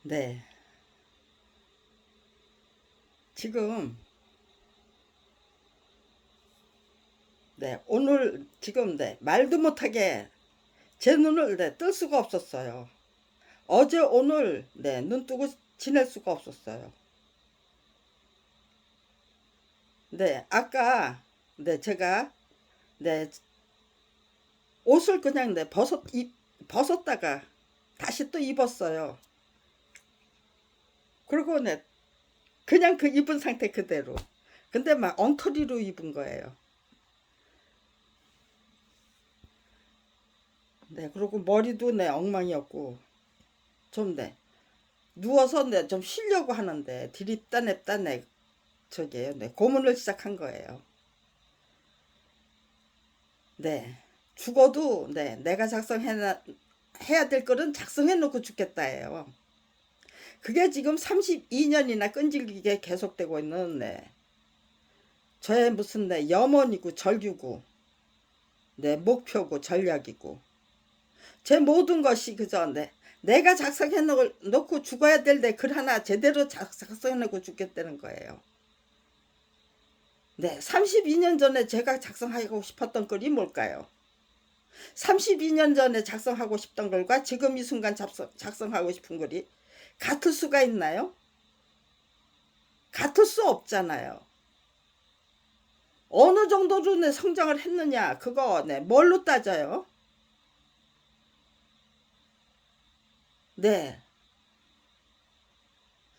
네, 지금, 오늘, 지금, 말도 못하게 제 눈을, 뜰 수가 없었어요. 어제, 오늘, 눈 뜨고 지낼 수가 없었어요. 아까, 제가, 네, 옷을 그냥, 벗었다가 다시 또 입었어요. 그리고, 그냥 그 입은 상태 그대로. 근데 막 엉터리로 입은 거예요. 그리고 머리도 엉망이었고, 좀 누워서 좀 쉬려고 하는데 들입다 냅다 저기에요. 고문을 시작한 거예요. 죽어도 내가 해야 될 거는 작성해 놓고 죽겠다예요. 그게 지금 32년이나 끈질기게 계속되고 있는 저의 무슨 염원이고 절규고 목표고 전략이고 제 모든 것이 그저 내가 작성해 놓고 죽어야 될 글 하나 제대로 작성해 놓고 죽겠다는 거예요. 32년 전에 제가 작성하고 싶었던 글이 뭘까요? 32년 전에 작성하고 싶던 글과 지금 이 순간 작성하고 싶은 글이 같을 수가 있나요? 같을 수 없잖아요. 어느 정도로 성장을 했느냐, 그거 뭘로 따져요?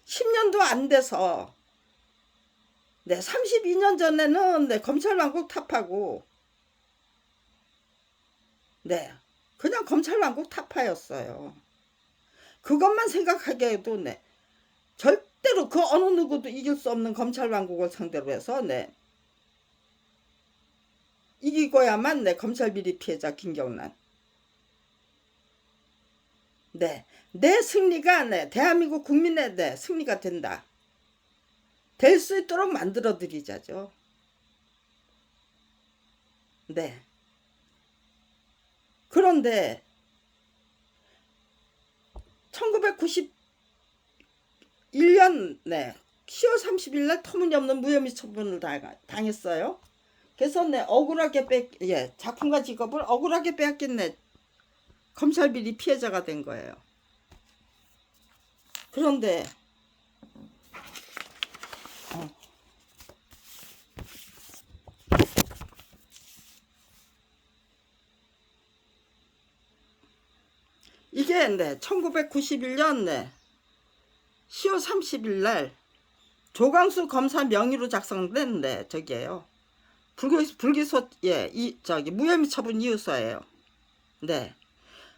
10년도 안 돼서 32년 전에는 검찰왕국 타파고 그냥 검찰왕국 타파였어요. 그것만 생각하기에도 절대로 그 어느 누구도 이길 수 없는 검찰왕국을 상대로 해서 이기고야만 검찰 비리 피해자 김경란. 내 승리가 대한민국 국민의 승리가 된다. 될 수 있도록 만들어 드리자죠. 그런데 1991년 10월 30일 날 터무니없는 무혐의 처분을 당했어요. 그래서 억울하게 작품과 직업을 억울하게 빼앗긴 검찰 비리 피해자가 된 거예요. 그런데 이게 1991년 10월 30일 날 조광수 검사 명의로 작성된 저기예요. 불기소 무혐의 처분 이유서예요.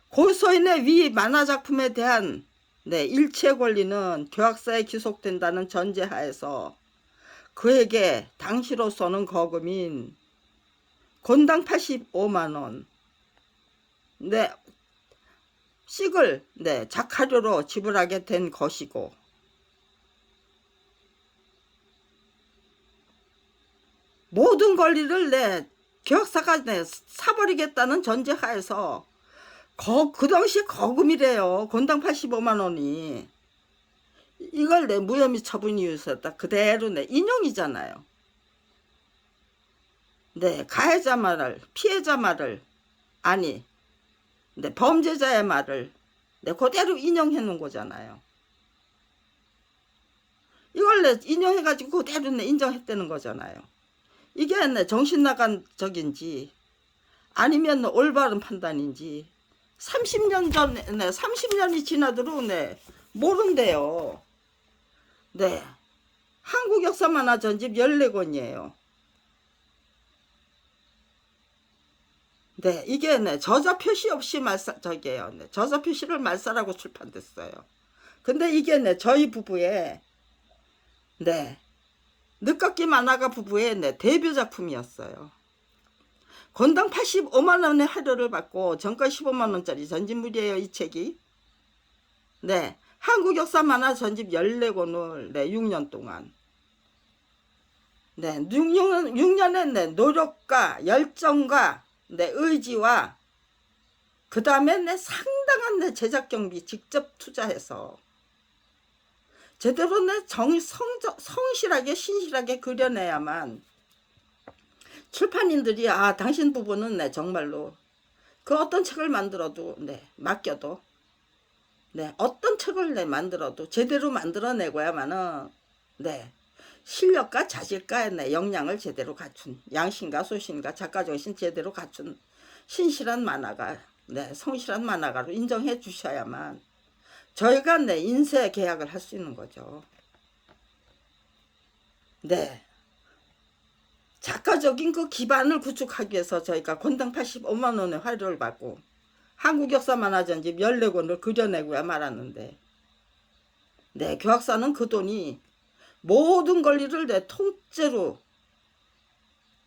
고소인의 위 만화작품에 대한 일체 권리는 교학사에 기속된다는 전제하에서 그에게 당시로서는 거금인 건당 85만원 씩을 작화료로 지불하게 된 것이고, 모든 권리를 교학사가 사버리겠다는 전제하에서 그 당시 거금이래요. 건당 85만원이. 이걸 무혐의 처분 이유서다 그대로 인용이잖아요. 가해자 말을, 피해자 말을, 아니 범죄자의 말을 그대로 인용해 놓은 거잖아요. 이걸 인용해가지고 그대로 인정했다는 거잖아요. 이게 정신 나간 적인지 아니면 올바른 판단인지 30년이 지나도록 모른대요. 한국 역사 만화 전집 14권이에요. 이게 저자 표시 없이 저자 표시를 말살하고 출판됐어요. 근데 이게 저희 부부의 늦깎이 만화가 부부의 데뷔 작품이었어요. 건당 85만원의 할애를 받고 정가 15만원짜리 전집물이에요. 이 책이. 한국 역사 만화 전집 14권을 6년 동안 6년의 노력과 열정과 의지와 그 다음에 상당한 제작 경비 직접 투자해서 제대로 내 성실하게 신실하게 그려내야만 출판인들이 아 당신 부부는 네 정말로 그 어떤 책을 만들어도 네 맡겨도 네 어떤 책을 네 만들어도 제대로 만들어내고야만은 네 실력과 자질과 네 역량을 제대로 갖춘 양심과 소신과 작가정신 제대로 갖춘 신실한 만화가 네 성실한 만화가로 인정해 주셔야만 저희가 네 인쇄 계약을 할 수 있는 거죠. 네. 작가적인 그 기반을 구축하기 위해서 저희가 권당 85만 원의 화료를 받고 한국역사만화전집 14권을 그려내고야 말았는데 네 교학사는 그 돈이 모든 권리를 내 통째로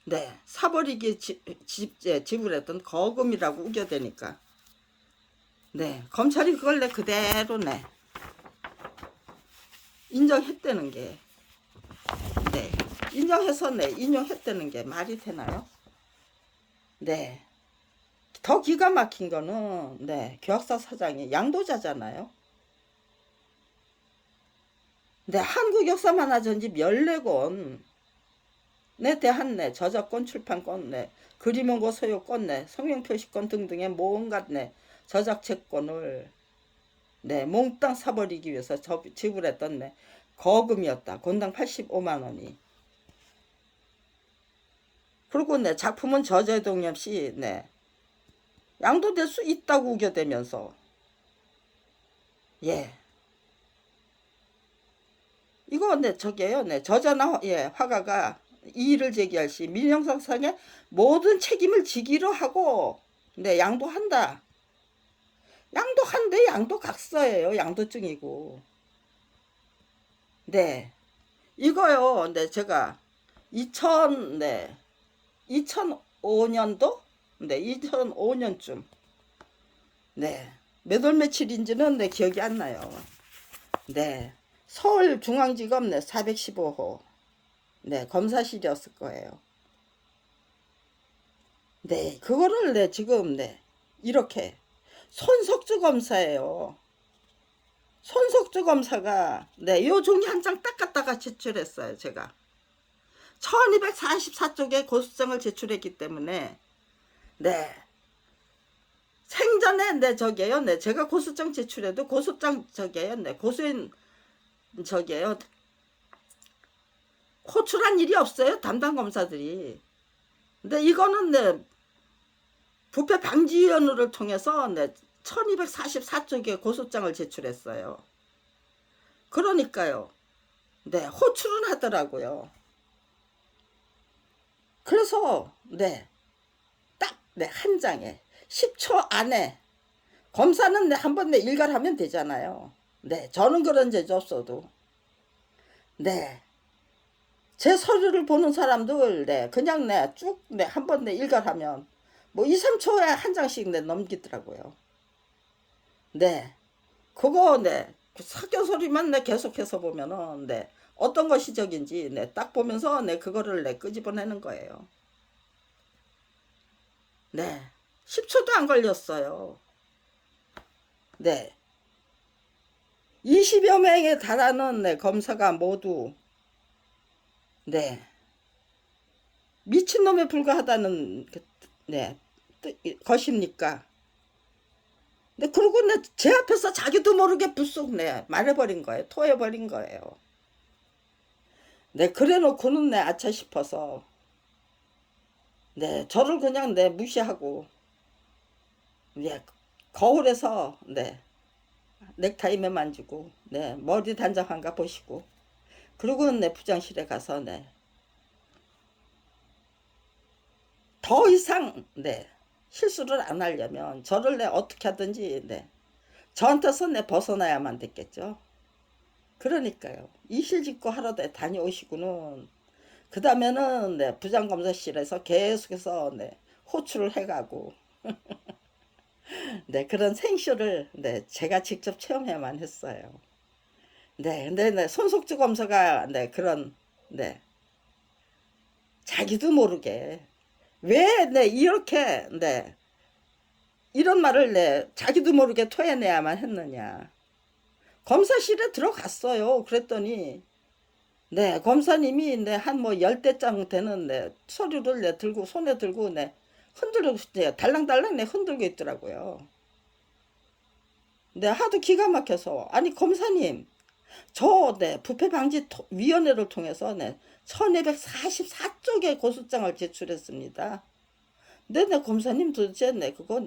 네 사버리기 지불했던 거금이라고 우겨대니까 네 검찰이 그걸 내 그대로 내 인정했다는 게 네 인정해서 네 인용했다는 게 말이 되나요? 네. 더 기가 막힌 거는 네 교학사 사장이 양도자잖아요. 네 한국역사만화전집 14권 네 대한 네 저작권 출판권 네 그림원고 소유권 네 성명표시권 등등의 뭔가 네 저작채권을 네 몽땅 사버리기 위해서 지불했던 네 거금이었다. 권당 85만 원이. 그리고 네 작품은 저제동이 없이 네 양도될 수 있다고 우겨대면서 예 이거 네 저게요 네 저자나 예 화가가 이의를 제기할 시 민형사상의 모든 책임을 지기로 하고 네 양도한다. 양도한데 양도각서예요. 양도증이고 네 이거요 네 제가 2005년도 네 2005년쯤 네 몇 월 며칠인지는 네 기억이 안 나요. 네 서울중앙지검 네 415호 네 검사실이었을 거예요. 네 그거를 네 지금 네 이렇게 손석주 검사예요. 손석주 검사가 네 요 종이 한 장 딱 갖다가 제출했어요. 제가 1244쪽에 고소장을 제출했기 때문에 네 생전에 네 저게요 네 제가 고소장 제출해도 고소장 저게요 네 고소인 저게요 호출한 일이 없어요. 담당 검사들이. 근데 이거는 네 부패 방지위원회를 통해서 네 1244쪽에 고소장을 제출했어요. 그러니까요. 네 호출은 하더라고요. 그래서 네 딱 네 한 장에 10초 안에 검사는 네 한 번 네 일괄하면 되잖아요. 네 저는 그런 죄도 없어도 네 제 서류를 보는 사람들 네 그냥 네 쭉 네 한 번 네 일괄하면 뭐 2, 3초에 한 장씩 네 넘기더라고요. 네 그거 네 사교 소리만 네 계속해서 보면은 네 어떤 것이 적인지 네 딱 보면서 네 그거를 네 끄집어내는 거예요. 네 10초도 안 걸렸어요. 네 20여 명에 달하는 네 검사가 모두 네 미친놈에 불과하다는 네 것입니까? 네 그리고 네 제 앞에서 자기도 모르게 불쑥 네 말해버린 거예요. 토해버린 거예요. 네 그래놓고는 네 아차 싶어서 네 저를 그냥 네 무시하고 네 거울에서 네 넥타이매 만지고 네 머리 단장한가 보시고 그리고 네 부장실에 가서 네 더 이상 네 실수를 안 하려면 저를 내 어떻게 하든지 네 저한테서 내 벗어나야만 됐겠죠. 그러니까요. 이실직고 하러 다녀오시고는 그 다음에는 네 부장검사실에서 계속해서 네 호출을 해가고 네 그런 생쇼를 네 제가 직접 체험해야만 했어요. 네 근데 네 손석주 검사가 네 그런 네 자기도 모르게 왜 네 이렇게 네 이런 말을 네 자기도 모르게 토해내야만 했느냐. 검사실에 들어갔어요. 그랬더니 네, 검사님이 한 뭐 10대장 되는 서류를 들고 손에 들고 흔들고 달랑달랑 흔들고 있더라고요. 하도 기가 막혀서 아니 검사님 저 부패방지위원회를 통해서 1244쪽의 고소장을 제출했습니다. 검사님 도대체 그거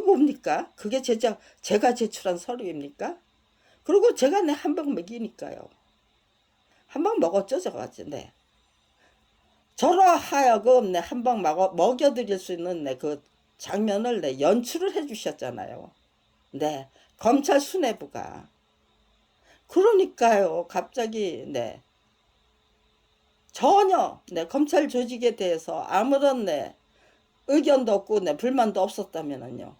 뭡니까? 그게 제가 제출한 서류입니까? 그리고 제가 한 방 먹이니까요. 한 방 먹었죠, 저같이. 저로 하여금 한 방 먹여드릴 수 있는 그 장면을 연출을 해주셨잖아요. 검찰 수뇌부가. 그러니까요, 갑자기 전혀 검찰 조직에 대해서 아무런 의견도 없고 불만도 없었다면은요.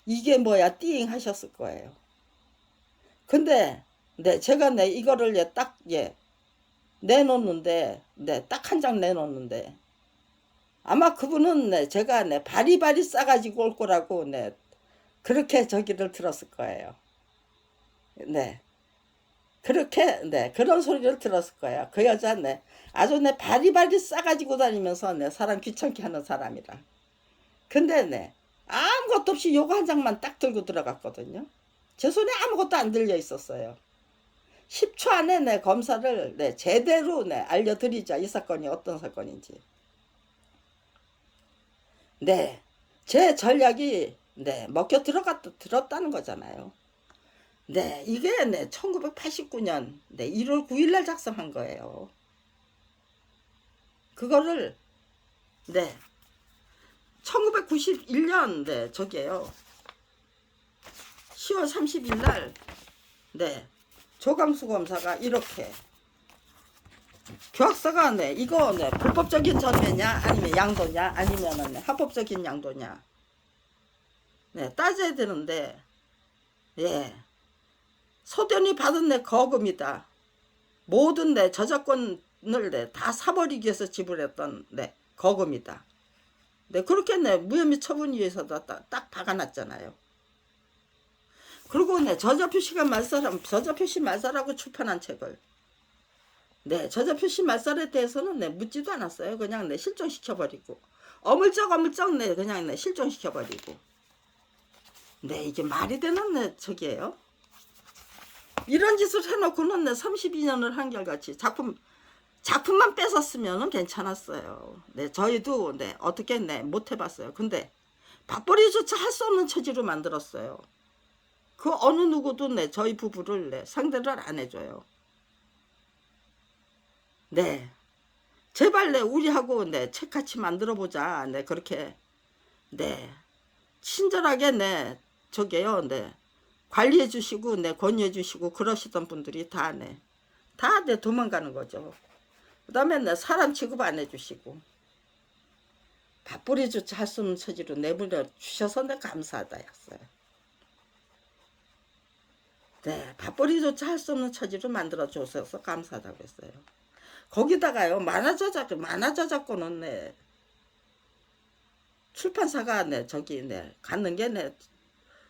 이게 뭐야 띠잉 하셨을 거예요. 근데 제가 이거를 딱 내놓는데 딱 한 장 내놓는데 아마 그분은 제가 바리바리 싸가지고 올 거라고 그렇게 저기를 들었을 거예요. 그렇게 그런 소리를 들었을 거예요. 그 여자 아주 바리바리 싸가지고 다니면서 사람 귀찮게 하는 사람이라. 근데 아무것도 없이 요거 한 장만 딱 들고 들어갔거든요. 제 손에 아무것도 안 들려 있었어요. 10초 안에 검사를 제대로 알려드리자. 이 사건이 어떤 사건인지. 제 전략이 먹혀 들었다는 거잖아요. 이게 1989년 1월 9일 날 작성한 거예요. 그거를 1991년 저기에요. 10월 30일 날 조강수 검사가 이렇게 교학서가 이거 불법적인 전매냐 아니면 양도냐 아니면 합법적인 양도냐 따져야 되는데 소변이 받은 거금이다. 모든 저작권을 다 사버리기 위해서 지불했던 거금이다. 그렇게 무혐의 처분 위해서도 딱 박아놨잖아요. 그리고 저자표시 말살하고 출판한 책을 저자표시 말살에 대해서는 묻지도 않았어요. 그냥 실종시켜버리고 어물쩍 그냥 실종시켜버리고 이게 말이 되는 저기예요. 이런 짓을 해놓고는 32년을 한결같이 작품만 뺏었으면 괜찮았어요. 저희도 어떻게 못 해봤어요. 근데 밥벌이조차 할 수 없는 처지로 만들었어요. 그 어느 누구도 저희 부부를 상대를 안 해줘요. 제발 우리하고 책같이 만들어보자. 그렇게 친절하게 저게요. 관리해 주시고 권유해 주시고 그러시던 분들이 다 도망가는 거죠. 그 다음에 사람 취급 안 해주시고 밥벌이조차 할 수 없는 처지로 내버려 주셔서 감사하다 했어요. 밥벌이조차 할 수 없는 처지로 만들어 주셔서 감사하다고 했어요. 거기다가요 만화 저작권은 출판사가 저기 갖는 게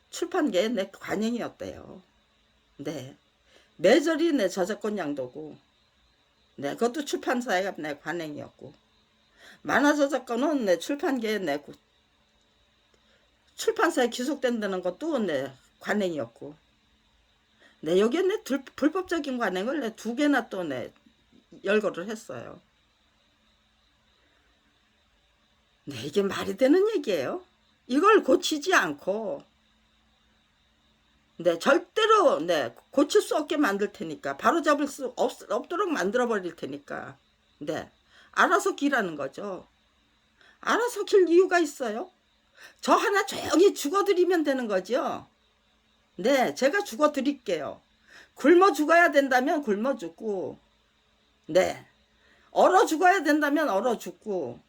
출판계의 관행이었대요. 매절이 저작권 양도고 그것도 출판사의 관행이었고 만화 저작권은 출판계의 출판사에 기속된다는 것도 관행이었고 여기에 불법적인 관행을 2개나 또 열거를 했어요. 이게 말이 되는 얘기예요. 이걸 고치지 않고 절대로 고칠 수 없게 만들 테니까 바로잡을 수 없도록 만들어 버릴 테니까 알아서 기라는 거죠. 알아서 길 이유가 있어요? 저 하나 조용히 죽어드리면 되는 거죠. 제가 죽어드릴게요. 굶어 죽어야 된다면 굶어 죽고 얼어 죽어야 된다면 얼어 죽고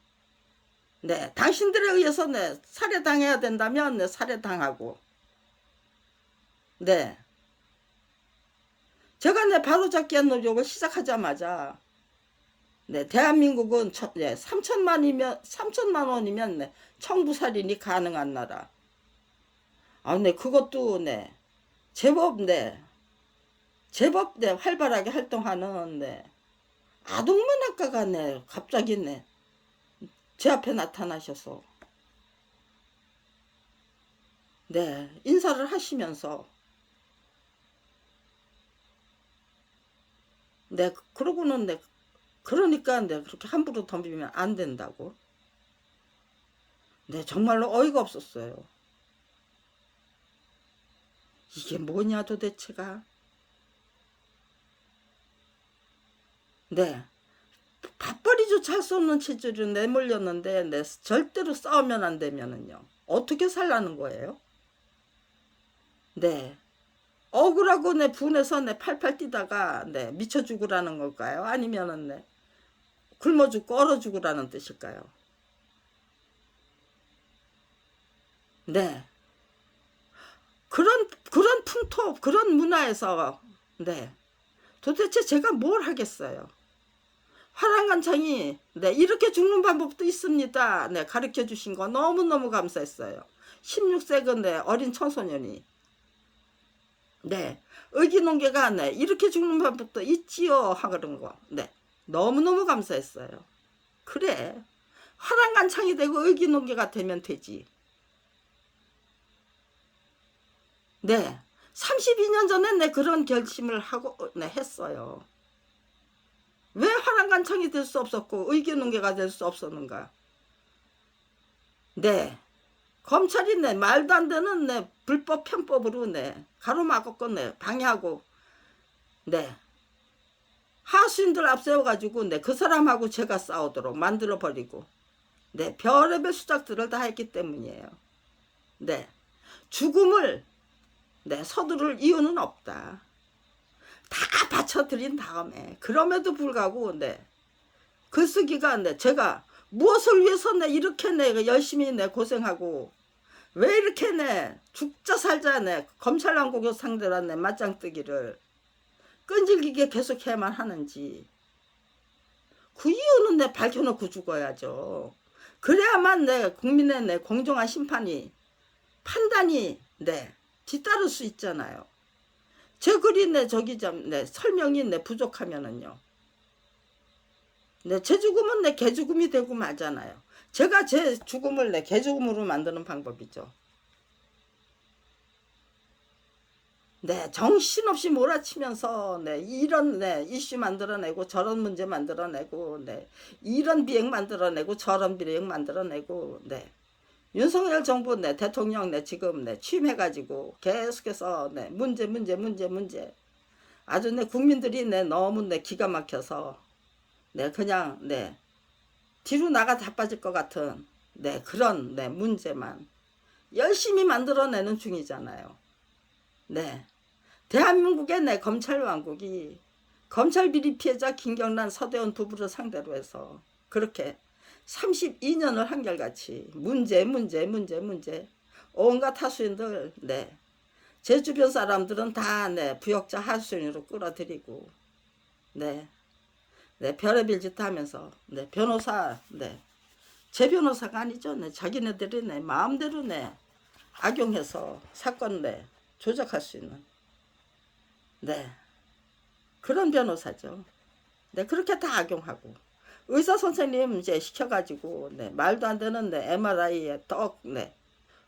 당신들에 의해서 살해당해야 된다면 살해당하고 제가 바로잡기 노력을 시작하자마자 대한민국은 3천만 원이면 청부살인이 가능한 나라. 그것도 제법 제법 네, 활발하게 활동하는 네, 아동문학가가 네, 갑자기 네, 제 앞에 나타나셔서 네, 인사를 하시면서 네, 그러고는 네, 그러니까 네, 그렇게 함부로 덤비면 안 된다고. 네, 정말로 어이가 없었어요. 이게 뭐냐 도대체가. 네, 밥벌이조차 할 수 없는 체질로 내몰렸는데 네, 절대로 싸우면 안 되면은요. 어떻게 살라는 거예요? 네. 억울하고 내 분해서 내 팔팔 뛰다가 네, 미쳐 죽으라는 걸까요? 아니면은 네, 굶어 죽고 얼어 죽으라는 뜻일까요? 네. 그런 풍토, 그런 문화에서 네. 도대체 제가 뭘 하겠어요? 화랑간창이 네, 이렇게 죽는 방법도 있습니다. 네, 가르쳐 주신 거 너무너무 감사했어요. 16세 네, 어린 청소년이 네, 의기농계가 네, 이렇게 죽는 방법도 있지요 하는 거 네, 너무너무 감사했어요. 그래, 화랑간창이 되고 의기농계가 되면 되지. 네, 32년 전에 내 그런 결심을 하고 네, 했어요. 왜 화랑간창이 될 수 없었고 의기농계가 될 수 없었는가? 네, 검찰이 내 말도 안 되는 내 불법 편법으로 내 가로막았고 내 방해하고 네 하수인들 앞세워가지고 네 그 사람하고 제가 싸우도록 만들어 버리고 네 별의별 수작들을 다 했기 때문이에요. 네, 죽음을 네 서두를 이유는 없다. 다 바쳐드린 다음에 그럼에도 불구하고 네 글쓰기가 네 제가 무엇을 위해서 내 이렇게 내 열심히 내 고생하고 왜 이렇게 내 죽자 살자 내 검찰왕국을 상대로 내 맞짱뜨기를 끈질기게 계속해야만 하는지 그 이유는 내 밝혀놓고 죽어야죠. 그래야만 내 국민의 내 공정한 심판이 판단이 네 뒤따를 수 있잖아요. 제 글이 내 저기 네 설명이 내 부족하면은요. 네, 제 죽음은 내 개죽음이 되고 말잖아요. 제가 제 죽음을 내 개죽음으로 만드는 방법이죠. 네, 정신없이 몰아치면서 네, 이런 네, 이슈 만들어내고 저런 문제 만들어내고 네, 이런 비행 만들어내고 저런 비행 만들어내고 네. 윤석열 정부 네, 대통령 네, 지금 네, 취임해가지고 계속해서 네, 문제 아주 내 국민들이 내 너무 내 기가 막혀서 네, 그냥 네, 뒤로 나가 자빠질 것 같은 네, 그런 네, 문제만 열심히 만들어내는 중이잖아요. 네. 대한민국의 내 검찰 왕국이 검찰 비리 피해자 김경란 서대원 부부를 상대로 해서 그렇게 32년을 한결같이 문제 온갖 하수인들 네. 제 주변 사람들은 다 네, 부역자 하수인으로 끌어들이고 네. 네, 별의별 짓 하면서 네, 변호사 네. 제 변호사가 아니죠. 네, 자기네들이 네, 마음대로 네, 악용해서 사건 네, 조작할 수 있는 네, 그런 변호사죠. 네, 그렇게 다 악용하고 의사 선생님 이제 시켜가지고 네, 말도 안 되는 네, MRI에 떡 네,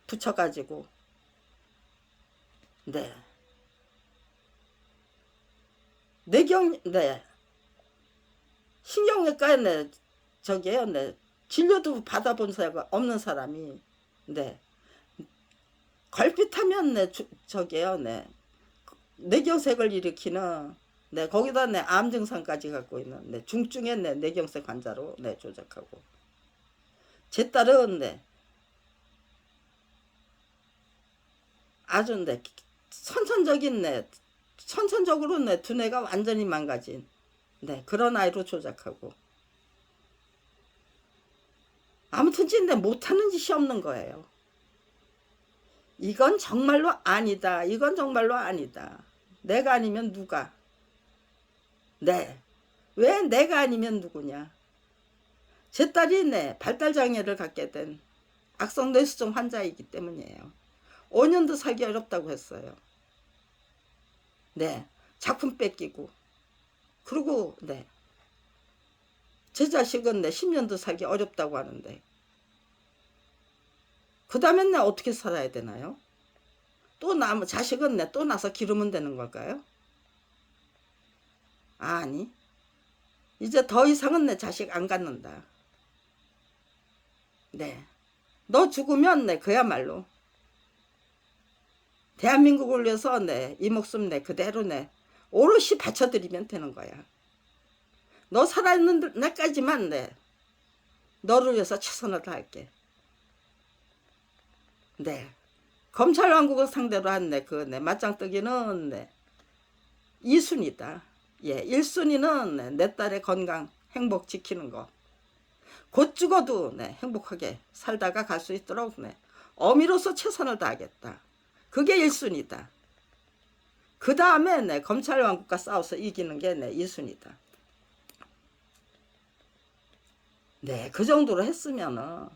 붙여가지고 네, 뇌경 네, 신경외과에 네, 저기에요 네, 진료도 받아본 사가 없는 사람이 네, 걸핏하면 네, 저기에요 네, 뇌경색을 일으키는 네, 거기다 내 암 증상까지 갖고 있는 네, 중증의 내 뇌경색 환자로 네, 조작하고 제 딸은 네, 아주 네, 선천적인 네, 선천적으로 네, 두뇌가 완전히 망가진 네, 그런 아이로 조작하고 아무튼 내 못하는 짓이 없는 거예요. 이건 정말로 아니다. 이건 정말로 아니다. 내가 아니면 누가? 네. 왜 내가 아니면 누구냐? 제 딸이 네, 발달장애를 갖게 된 악성 뇌수종 환자이기 때문이에요. 5년도 살기 어렵다고 했어요. 네. 작품 뺏기고. 그리고 네, 제 자식은 내 10년도 살기 어렵다고 하는데 그 다음엔 내 어떻게 살아야 되나요? 또 자식은 내 또 나서 기르면 되는 걸까요? 아니, 이제 더 이상은 내 자식 안 갖는다. 네, 너 죽으면 내 그야말로 대한민국을 위해서 내 이 목숨 내 그대로 내 오롯이 바쳐드리면 되는 거야. 너 살아있는 날까지만 내 너를 위해서 최선을 다할게. 네, 검찰 왕국을 상대로 한 내 맞짱뜨기는 내 2순위다. 예, 1순위는 내 딸의 건강 행복 지키는 거. 곧 죽어도 행복하게 살다가 갈 수 있도록 어미로서 최선을 다하겠다. 그게 1순위다. 그 다음에 검찰 왕국과 싸워서 이기는 게 2순위다. 네, 그 정도로 했으면은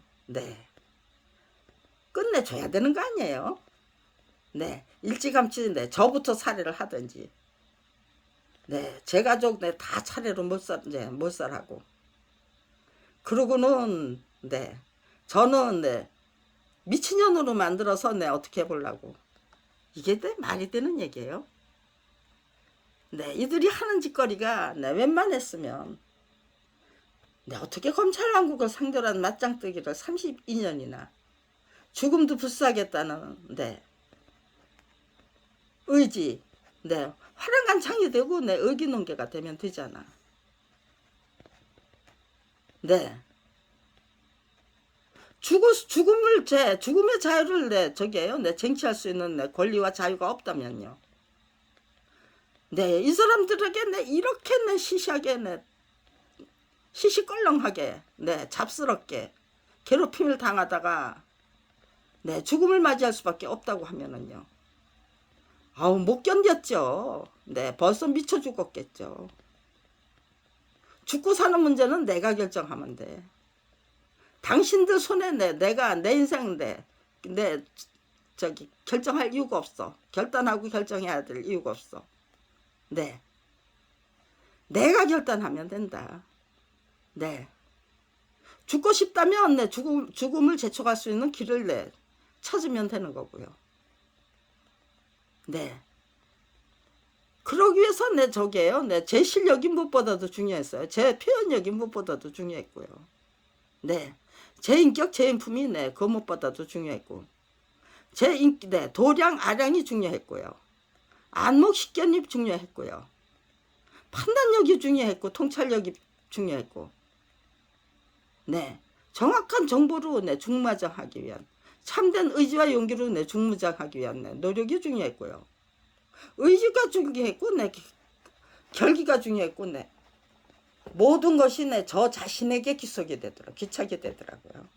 끝내줘야 되는 거 아니에요? 네, 일찌감치 저부터 살해를 하든지. 네, 제 가족 다 차례로 몰살하고. 그러고는 저는 미친년으로 만들어서 어떻게 해보려고. 이게 말이 되는 얘기예요? 네, 이들이 하는 짓거리가 웬만했으면 어떻게 검찰 왕국을 상대로 한 맞짱뜨기를 32년이나 죽음도 불사하겠다는 의지, 화랑간창이 되고 의기농계가 되면 되잖아. 네. 죽음의 자유를 쟁취할 수 있는 권리와 자유가 없다면요. 네, 이 사람들에게 이렇게 시시하게 시시껄렁하게 잡스럽게 괴롭힘을 당하다가 죽음을 맞이할 수밖에 없다고 하면은요. 아우, 못 견뎠죠. 벌써 미쳐 죽었겠죠. 죽고 사는 문제는 내가 결정하면 돼. 당신들 손에 내가 내 인생 결정할 이유가 없어. 결단하고 결정해야 될 이유가 없어. 내가 결단하면 된다. 죽고 싶다면 죽음을 제쳐갈 수 있는 길을 찾으면 되는 거고요. 그러기 위해서 제 실력이 무엇보다도 중요했어요. 제 표현력이 무엇보다도 중요했고요. 제 인격, 제 인품이 그 무엇보다도 중요했고, 제 도량, 아량이 중요했고요. 안목, 식견이 중요했고요. 판단력이 중요했고, 통찰력이 중요했고, 정확한 정보로 중무장하기 위한, 참된 의지와 용기로 중무장하기 위한 노력이 중요했고요. 의지가 중요했고, 결기가 중요했고, 모든 것이 저 자신에게 귀착이 되더라고요.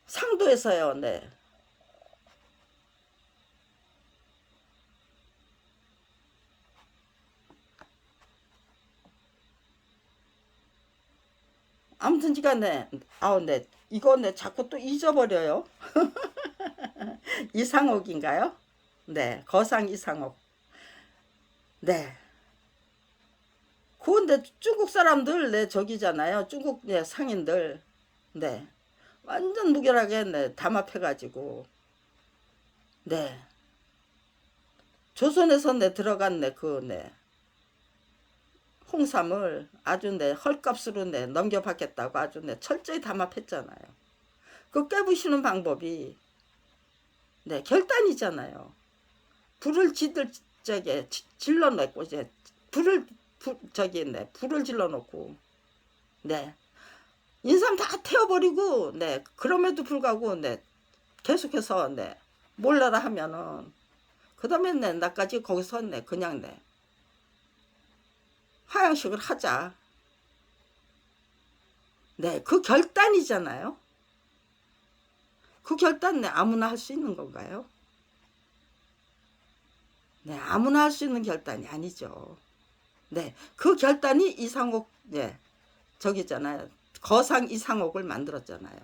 상도에서요, 아무튼 간에 이거 자꾸 또 잊어버려요. 이상옥인가요? 거상 이상옥. 그건데 중국 사람들 저기잖아요. 중국 상인들 완전 무결하게 담합해가지고 조선에서 들어간 홍삼을 아주 헐값으로 넘겨받겠다고 아주 철저히 담합했잖아요. 그 깨부시는 방법이 결단이잖아요. 불을 질러놓고 불을 질러놓고 인삼 다 태워버리고 그럼에도 불구하고 계속해서 몰라라 하면은 그 다음에 나까지 거기서 그냥 하향식을 하자. 그 결단이잖아요. 그 결단 아무나 할 수 있는 건가요? 아무나 할 수 있는 결단이 아니죠. 그 결단이 이상옥 저기잖아요. 거상 이상옥을 만들었잖아요.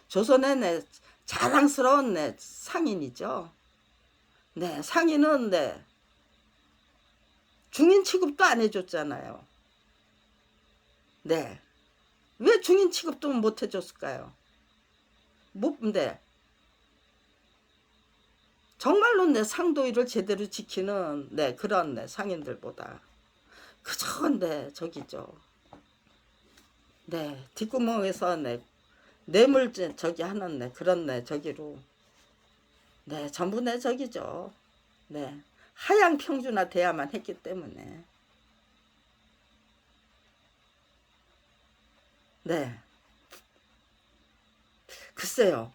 조선의 자랑스러운 네, 상인이죠. 네, 상인은 네, 중인 취급도 안 해줬잖아요. 네, 왜 중인 취급도 못 해줬을까요? 못, 네, 정말로 내 상도의를 제대로 지키는 네, 그런 네, 상인들보다 그저 네, 저기죠. 네, 뒷구멍에서 네, 뇌물 저기 하는 네, 그런 네, 저기로 네, 전부 내 저기죠. 네, 하향 평준화 돼야만 했기 때문에 네, 글쎄요.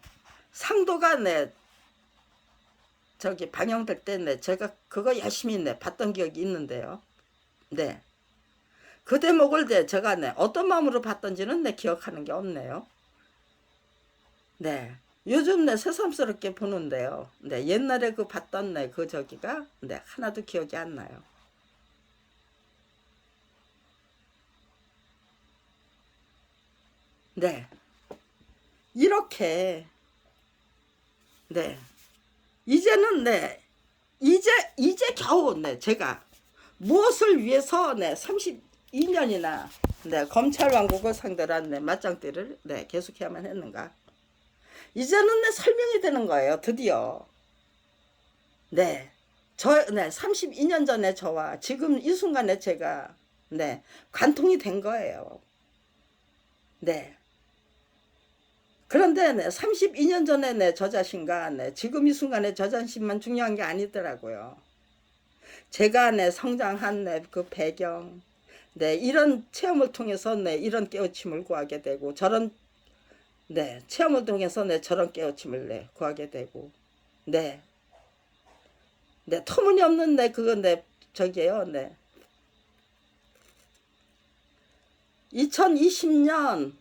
상도가 네, 저기 방영될 때 네, 제가 그거 열심히 네, 봤던 기억이 있는데요. 네, 그 대목을 네, 제가 네, 어떤 마음으로 봤던지는 네, 기억하는 게 없네요. 네. 요즘 네, 새삼스럽게 보는데요. 네, 옛날에 그 봤던 네, 그 저기가 네, 하나도 기억이 안 나요. 네, 이렇게 네, 이제는 네, 이제 겨우 네, 제가 무엇을 위해서 네, 32년이나 네, 검찰 왕국을 상대로 한 네, 맞짱뜨를 네, 계속해야만 했는가? 이제는 네, 설명이 되는 거예요. 드디어. 네. 네, 32년 전에 저와 지금 이 순간에 제가 네, 관통이 된 거예요. 네. 그런데 네, 32년 전에 네, 저 자신과 네, 지금 이 순간에 저 자신만 중요한 게 아니더라고요. 제가 네, 성장한 네, 그 배경, 네, 이런 체험을 통해서 네, 이런 깨우침을 구하게 되고 저런 네, 체험을 통해서 네, 저런 깨우침을 네, 구하게 되고 네, 네, 터무니없는 네, 그거 네, 저기요, 네. 2020년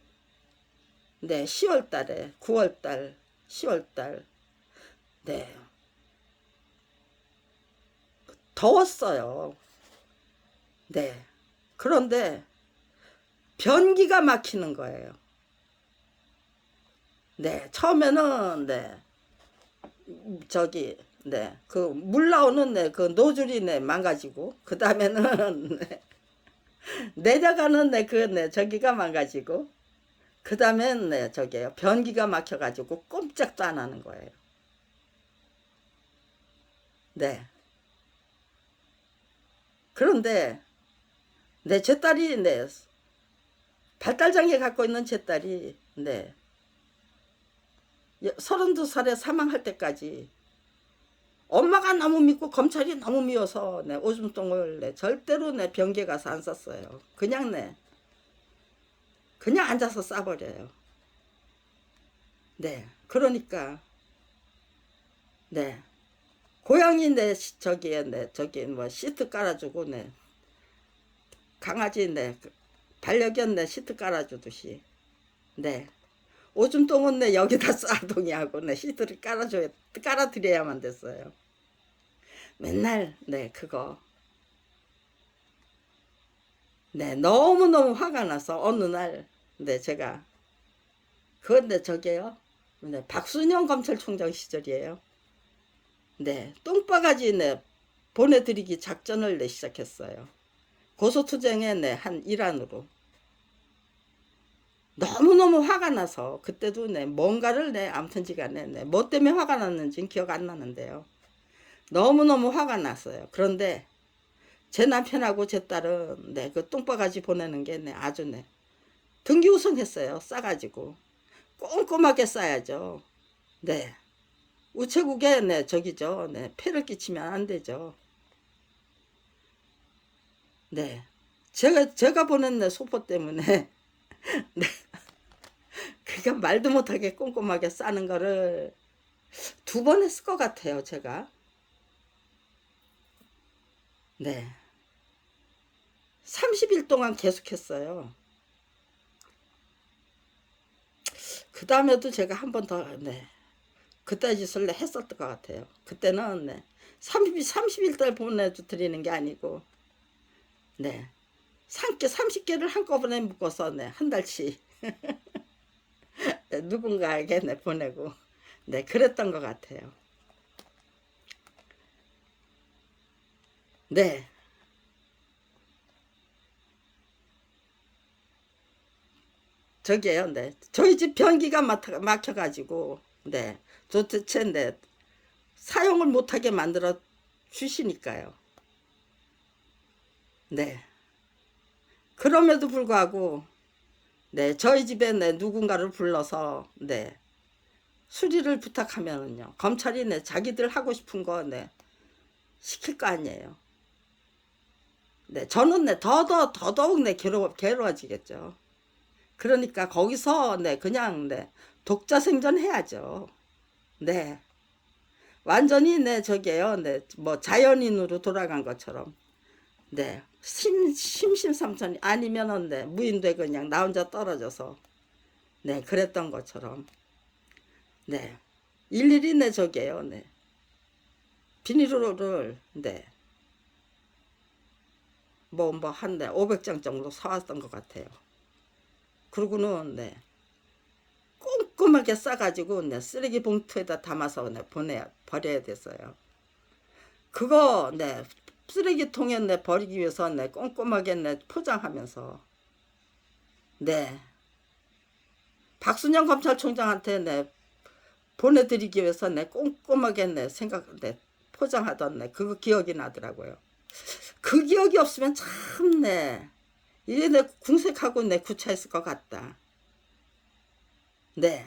네, 10월 달에 9월 달, 10월 달 네, 더웠어요. 네. 그런데 변기가 막히는 거예요. 네, 처음에는 네, 저기 네, 그 물 나오는 네, 그 노즐이 네, 망가지고 그 다음에는 네, 내려가는 네, 그 네, 저기가 망가지고 그 다음엔 네, 저기요 변기가 막혀가지고 꼼짝도 안 하는 거예요. 네. 그런데 네, 제 딸이 네, 발달장애 갖고 있는 제 딸이 네, 32살에 사망할 때까지 엄마가 너무 믿고 검찰이 너무 미워서 네, 오줌통을 네, 절대로 내 변기에 가서 안 쌌어요. 그냥 네, 그냥 앉아서 싸버려요. 네, 그러니까 네, 고양이 네, 저기에 네, 저기 뭐 시트 깔아주고 네, 강아지 네, 반려견 네, 시트 깔아주듯이 네, 오줌통은 네, 여기다 싸동이 하고 네, 시트를 깔아드려야만 됐어요. 맨날 네, 그거 네, 너무너무 화가 나서 어느 날 네, 제가 그런데 저게요. 네, 박순영 검찰총장 시절이에요. 네, 똥바가지 네, 보내드리기 작전을 내 시작했어요. 고소투쟁의 네, 한 일환으로. 너무너무 화가 나서 그때도 네, 뭔가를 네, 아무튼지간에 네, 뭐 때문에 화가 났는지는 기억 안 나는데요. 너무너무 화가 났어요. 그런데 제 남편하고 제 딸은 네, 그 똥바가지 보내는 게 네, 아주 네, 등기우선했어요. 싸가지고 꼼꼼하게 싸야죠. 네. 우체국에 네 저기죠. 네 폐를 끼치면 안 되죠. 네. 제가 보낸 네 소포 때문에 네. 그러니까 말도 못하게 꼼꼼하게 싸는 거를 2번 했을 것 같아요. 제가. 네. 30일 동안 계속했어요. 그 다음에도 제가 한 번 더 네. 그때 짓을 했었던 것 같아요. 그때는 네. 30일 달 보내드리는 게 아니고 네. 30개를 한꺼번에 묶어서 네. 한 달치 누군가에게 내 보내고 네, 그랬던 것 같아요. 네. 저기요, 네. 저희 집 변기가 막혀가지고, 네. 도대체, 네. 사용을 못하게 만들어 주시니까요. 네. 그럼에도 불구하고, 네. 저희 집에, 네. 누군가를 불러서, 네. 수리를 부탁하면은요. 검찰이, 네. 자기들 하고 싶은 거, 네. 시킬 거 아니에요. 네. 저는, 네. 더더욱, 네. 괴로워지겠죠. 그러니까 거기서, 네. 그냥, 네. 독자 생존해야죠. 네. 완전히 네 저게요 네 뭐 자연인으로 돌아간 것처럼 네 심심삼선이 아니면은 네 무인돼 그냥 나 혼자 떨어져서 네 그랬던 것처럼 네 일일이 네 저게요 네 비닐로를 네 뭐 한 네 500장 정도 사왔던 것 같아요. 그러고는 네 꼼꼼하게 싸가지고 네 쓰레기 봉투에다 담아서 네 버려야 됐어요. 그거 네 쓰레기통에 내 버리기 위해서 내 꼼꼼하게 내 포장하면서 네 박순영 검찰총장한테 내 보내드리기 위해서 내 꼼꼼하게 내 생각 내 포장하던 내 그거 기억이 나더라고요. 그 기억이 없으면 참네 이제 내 궁색하고 내 구차했을 것 같다. 네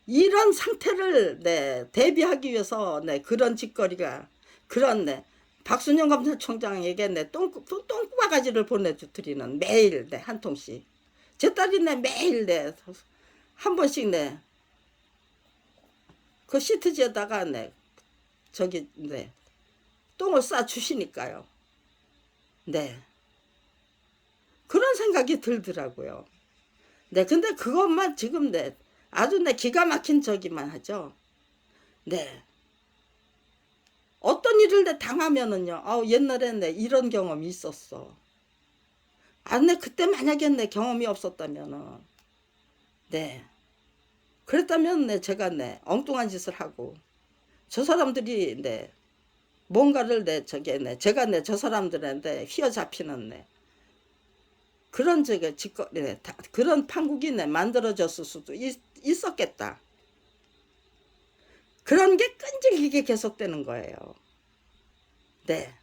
이런 상태를 네 대비하기 위해서 네 그런 짓거리가 그런 네 박순영 검찰총장에게 네 똥바가지를 보내드리는 매일 네 한 통씩 제 딸이 네 매일 네 한 번씩 네 그 시트지에다가 네 저기 네 똥을 싸 주시니까요. 네 그런 생각이 들더라고요. 네 근데 그것만 지금 네 아주 네 기가 막힌 저기만 하죠. 네 어떤 일을 내 당하면은요. 옛날에 내 이런 경험이 있었어. 내 그때 만약에 내 경험이 없었다면은 네 그랬다면 네 제가 네 엉뚱한 짓을 하고 저 사람들이 네 뭔가를 내 저게 네 제가 네 저 사람들한테 휘어잡히는 네 그런 저게 짓거리 네 그런 판국이 네 만들어졌을 수도 있었겠다. 그런 게 끈질기게 계속되는 거예요. 네.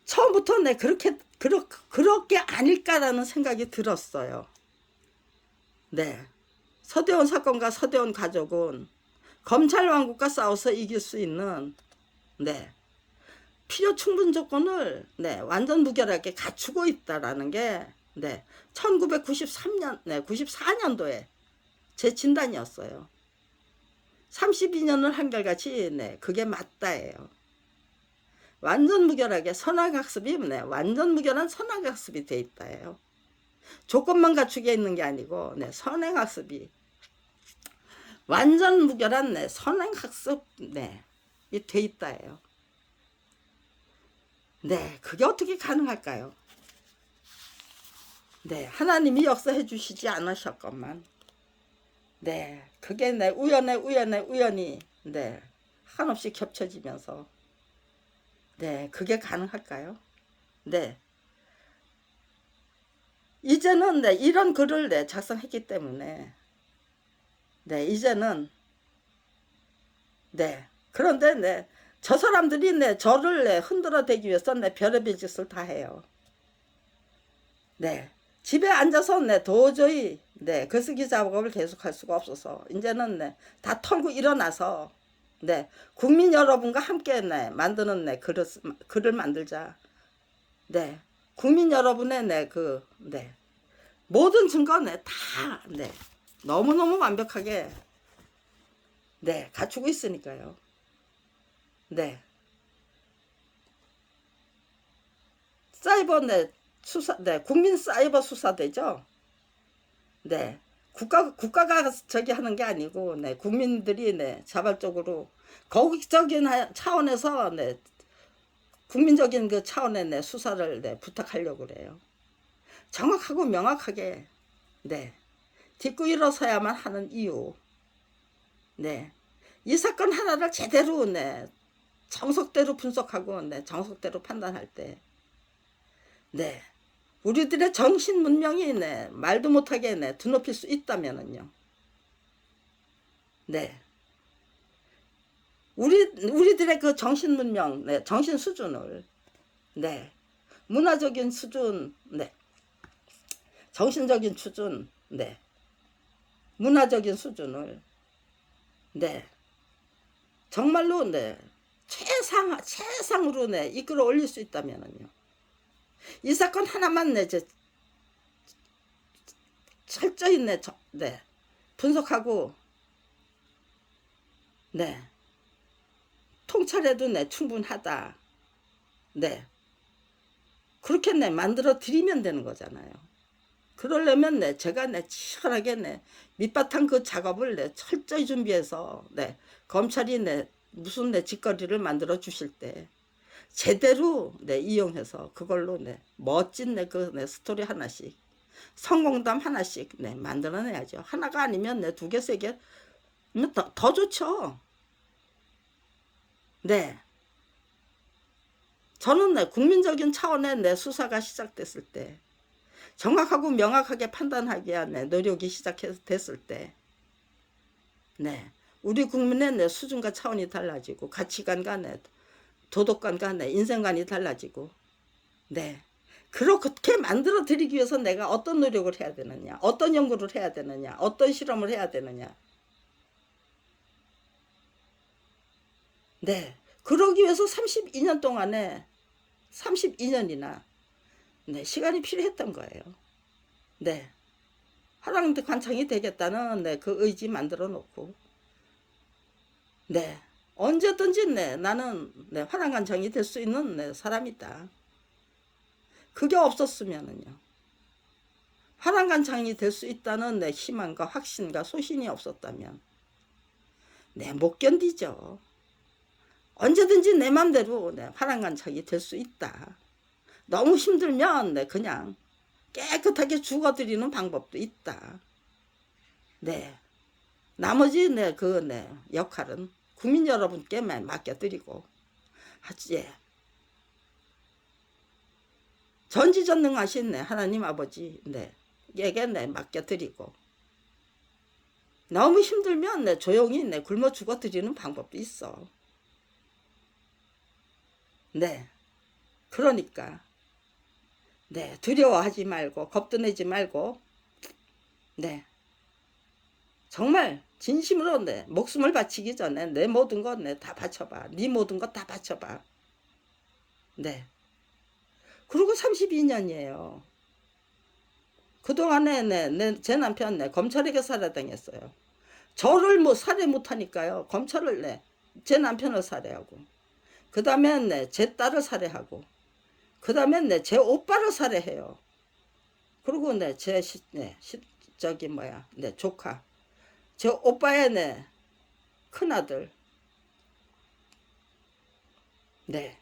처음부터 네 그렇게 아닐까라는 생각이 들었어요. 네. 서대원 사건과 서대원 가족은 검찰 왕국과 싸워서 이길 수 있는 네. 필요 충분 조건을 네. 완전 무결하게 갖추고 있다라는 게 네. 1993년 네. 94년도에 제 진단이었어요. 32년을 한결같이 네. 그게 맞다예요. 완전 무결하게 선악학습이 네. 완전 무결한 선악학습이 돼 있다예요. 조건만 갖추게 있는 게 아니고 네. 선행학습이 완전 무결한 네. 선행학습 네. 이 돼 있다예요. 네. 그게 어떻게 가능할까요? 네. 하나님이 역사해 주시지 않으셨건만 네. 그게 네. 우연히 네. 한없이 겹쳐지면서 네. 그게 가능할까요? 네. 이제는 네. 이런 글을 네. 작성했기 때문에 네. 이제는 네. 그런데 네. 저 사람들이 네. 저를 네. 흔들어 대기 위해서 네. 별의별 짓을 다 해요. 네. 집에 앉아서 네. 도저히 네. 글쓰기 작업을 계속할 수가 없어서 이제는 네. 다 털고 일어나서 네. 국민 여러분과 함께 네. 만드는 네. 글을 만들자. 네. 국민 여러분의 네. 네. 모든 증거 네. 다 네. 너무너무 완벽하게 네. 갖추고 있으니까요. 네. 사이버 네. 수사 네. 국민 사이버 수사대죠. 네. 국가가 저기 하는 게 아니고 네. 국민들이 네. 자발적으로 거기적인 차원에서 네. 국민적인 그 차원의 네. 수사를 네. 부탁하려고 그래요. 정확하고 명확하게 네. 딛고 일어서야만 하는 이유. 네. 이 사건 하나를 제대로 네. 정석대로 분석하고 네. 정석대로 판단할 때 네. 우리들의 정신 문명이 네. 말도 못하게 네. 드높일 수 있다면은요. 네. 우리들의 그 정신 문명, 네. 정신 수준을 네. 문화적인 수준, 네. 정신적인 수준, 네. 문화적인 수준을 네. 정말로 네. 최상으로 네. 이끌어 올릴 수 있다면은요. 이 사건 하나만 네. 철저히 네. 네. 분석하고 네. 통찰해도 네. 충분하다. 네. 그렇게 네. 만들어 드리면 되는 거잖아요. 그러려면 네. 제가 네. 치열하게 네. 밑바탕 그 작업을 네. 철저히 준비해서 네. 검찰이 네. 무슨 네. 짓거리를 만들어 주실 때 제대로 네. 이용해서 그걸로 네. 멋진 네. 그 네. 스토리 하나씩 성공담 하나씩 네. 만들어내야죠. 하나가 아니면 네. 두 개, 세 개 더 좋죠. 네. 저는 네. 국민적인 차원의 네. 수사가 시작됐을 때 정확하고 명확하게 판단하기 위한 네. 노력이 시작됐을 때 네. 우리 국민의 네. 수준과 차원이 달라지고 가치관과 네. 도덕관과 네. 인생관이 달라지고 네. 그렇게 만들어 드리기 위해서 내가 어떤 노력을 해야 되느냐, 어떤 연구를 해야 되느냐, 어떤 실험을 해야 되느냐. 네. 그러기 위해서 32년 동안에 32년이나 네. 시간이 필요했던 거예요. 네. 화랑대 관청이 되겠다는 네. 그 의지 만들어 놓고 네. 언제든지 네. 나는 네. 화랑관청이 될 수 있는 네. 사람이다. 그게 없었으면은요. 화랑관청이 될 수 있다는 내 희망과 확신과 소신이 없었다면 네, 못 견디죠. 언제든지 내 맘대로 네, 화랑관청이 될 수 있다. 너무 힘들면 네, 그냥 깨끗하게 죽어드리는 방법도 있다. 네, 나머지 네, 그 네, 역할은 국민 여러분께 맡겨드리고 하지. 예. 전지전능하신 네, 하나님 아버지 네, 에게 네, 맡겨드리고 너무 힘들면 네, 조용히 네, 굶어 죽어드리는 방법도 있어. 네, 그러니까 네, 두려워하지 말고 겁도 내지 말고 네, 정말 진심으로 네, 목숨을 바치기 전에 내 모든 것 네, 다 바쳐봐. 네 모든 것 다 바쳐봐. 네. 그리고 32년이에요. 그동안에 네, 제 남편 네, 검찰에게 살해당했어요. 저를 뭐 살해 못하니까요. 검찰을 네, 제 남편을 살해하고 그 다음에 네, 제 딸을 살해하고 그 다음에 네, 제 오빠를 살해해요. 그리고 네, 저기 뭐야, 네, 조카, 제 오빠의 네, 큰아들, 네,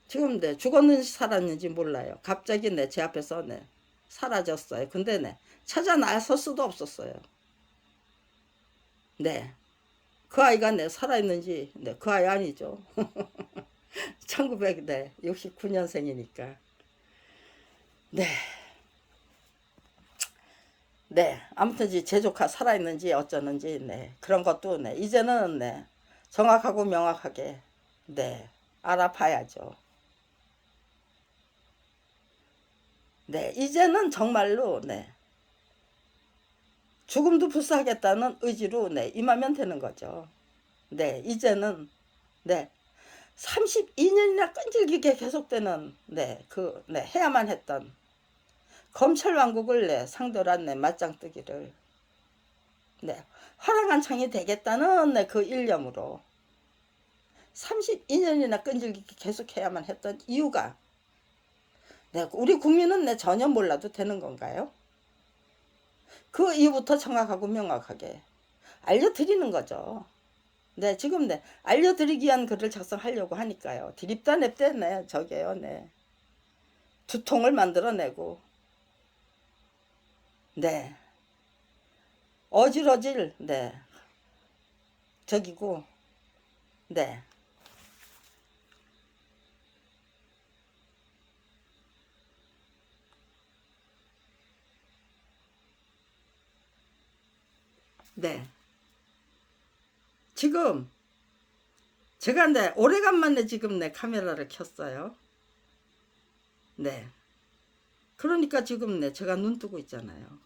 지금 네, 죽었는지 살았는지 몰라요. 갑자기 네, 제 앞에서 네, 사라졌어요. 근데 네, 찾아 나설 수도 없었어요. 네, 그 아이가 네, 살아있는지, 네, 그 아이 아니죠. 1969년생이니까. 네. 네, 아무튼 제 조카 살아있는지 어쩌는지 네, 그런 것도 네, 이제는 네, 정확하고 명확하게 네, 알아봐야죠. 네, 이제는 정말로 네, 죽음도 불사하겠다는 의지로 네, 임하면 되는 거죠. 네, 이제는 네, 32년이나 끈질기게 계속되는 네, 네, 해야만 했던 검찰 왕국을 네, 상대로 한 네, 맞짱뜨기를 네, 화랑한 창이 되겠다는 네, 그 일념으로 32년이나 끈질기게 계속해야만 했던 이유가 네, 우리 국민은 네, 전혀 몰라도 되는 건가요? 그 이유부터 정확하고 명확하게 알려드리는 거죠. 네, 지금 네, 알려드리기 위한 글을 작성하려고 하니까요. 드립다 냅대 네, 저게요. 네. 두통을 만들어내고 네. 어질어질, 네, 저기고, 네, 네. 지금 제가 네, 오래간만에 지금 내 카메라를 켰어요. 네. 그러니까 지금 네, 제가 눈 뜨고 있잖아요.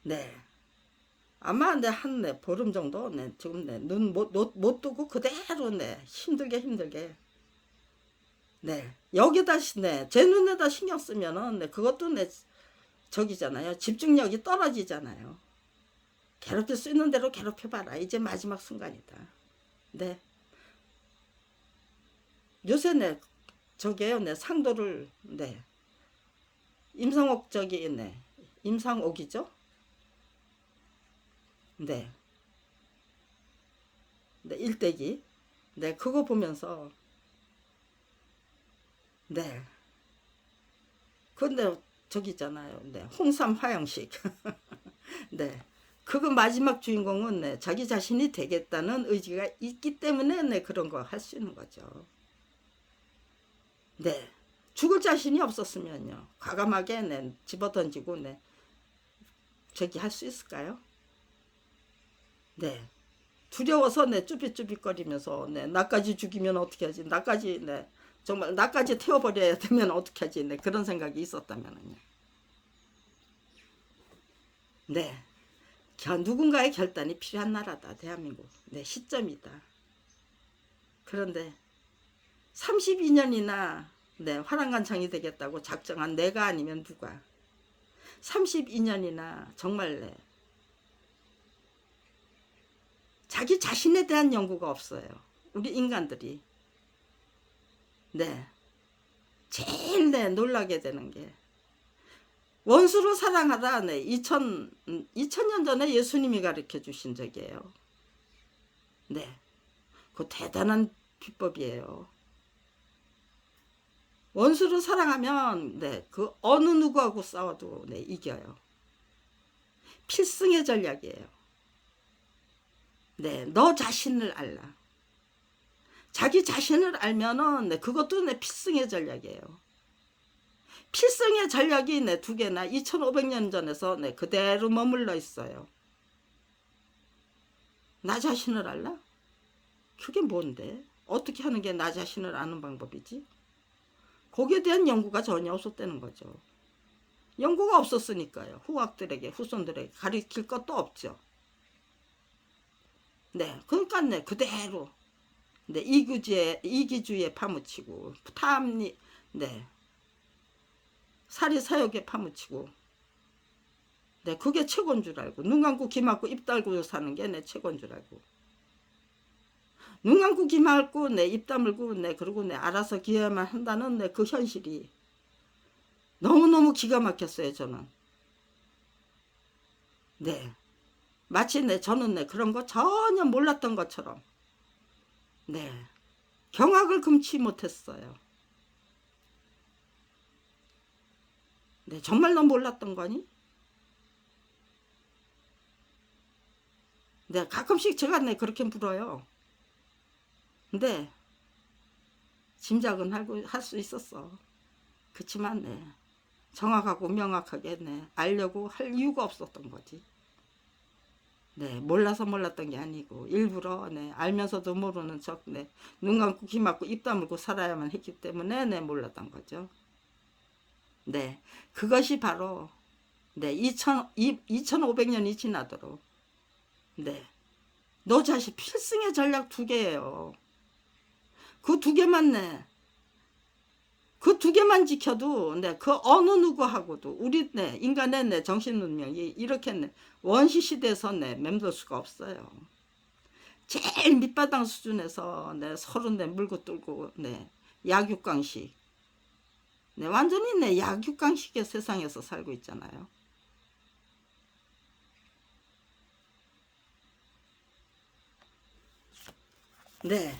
네. 아마 네, 한 네, 보름 정도 네, 지금 네, 눈 못 뜨고 그대로 네, 힘들게. 네. 여기다 네, 제 눈에다 신경 쓰면은 네, 그것도 네, 저기잖아요. 집중력이 떨어지잖아요. 괴롭힐 수 있는 대로 괴롭혀봐라. 이제 마지막 순간이다. 네. 요새 네, 저게요, 네, 상도를, 네, 임상옥 저기, 네, 임상옥이죠? 네, 네, 일대기. 네, 그거 보면서, 네, 근데 저기 있잖아요. 네, 홍삼 화영식. 네, 그거 마지막 주인공은 네, 자기 자신이 되겠다는 의지가 있기 때문에 네, 그런 거 할 수 있는 거죠. 네, 죽을 자신이 없었으면요. 과감하게 네, 집어던지고 네, 저기 할 수 있을까요? 네. 두려워서 내 쭈삣쭈삣거리면서 네, 나까지 죽이면 어떻게 하지? 나까지 네, 정말 나까지 태워버려야 되면 어떻게 하지? 네, 그런 생각이 있었다면요. 네, 누군가의 결단이 필요한 나라다, 대한민국. 네, 시점이다. 그런데 32년이나 네, 화랑간창이 되겠다고 작정한 내가 아니면 누가? 32년이나 정말 네, 자기 자신에 대한 연구가 없어요. 우리 인간들이. 네, 제일 네, 놀라게 되는 게 원수를 사랑하라. 네, 2000년 전에 예수님이 가르쳐 주신 적이에요. 네, 그 대단한 비법이에요. 원수를 사랑하면 네, 그 어느 누구하고 싸워도 네, 이겨요. 필승의 전략이에요. 네, 너 자신을 알라. 자기 자신을 알면은 네, 그것도 네, 필승의 전략이에요. 필승의 전략이 네, 두 개나 2500년 전에서 네, 그대로 머물러 있어요. 나 자신을 알라? 그게 뭔데? 어떻게 하는 게 나 자신을 아는 방법이지? 거기에 대한 연구가 전혀 없었다는 거죠. 연구가 없었으니까요. 후학들에게, 후손들에게 가르칠 것도 없죠. 네, 그러니까 네, 그대로 네, 이기주의에 파묻히고 탐리, 네, 사리사욕에 파묻히고, 네, 그게 최고인 줄 알고 눈 감고 귀 막고 입 달고 사는 게 내 최고인 줄 알고 눈 감고 귀 막고 내 입 다물고 내 그러고 내 알아서 기회만 한다는 내 그 현실이 너무너무 기가 막혔어요 저는. 네, 마치 내 저는 내 그런 거 전혀 몰랐던 것처럼 네, 경악을 금치 못했어요. 네, 정말 너 몰랐던 거니? 네, 가끔씩 제가 네 그렇게 물어요. 근데 짐작은 할 수 있었어. 그치만 네, 정확하고 명확하게 네, 알려고 할 이유가 없었던 거지. 네, 몰라서 몰랐던 게 아니고 일부러 네, 알면서도 모르는 척 네, 눈 감고 귀 막고 입 다물고 살아야만 했기 때문에 네, 몰랐던 거죠. 네, 그것이 바로 네, 2500년이 지나도록 네, 너 자신 필승의 전략 두 개예요. 그 두 개만 네, 그 두 개만 지켜도 네, 그 어느 누구하고도 우리 네, 인간의 네, 정신 문명이 이렇게 네, 원시 시대에서 네, 맴돌 수가 없어요. 제일 밑바닥 수준에서 네, 서로 네, 물고 뚫고 네, 약육강식 네, 완전히 네, 약육강식의 세상에서 살고 있잖아요. 네,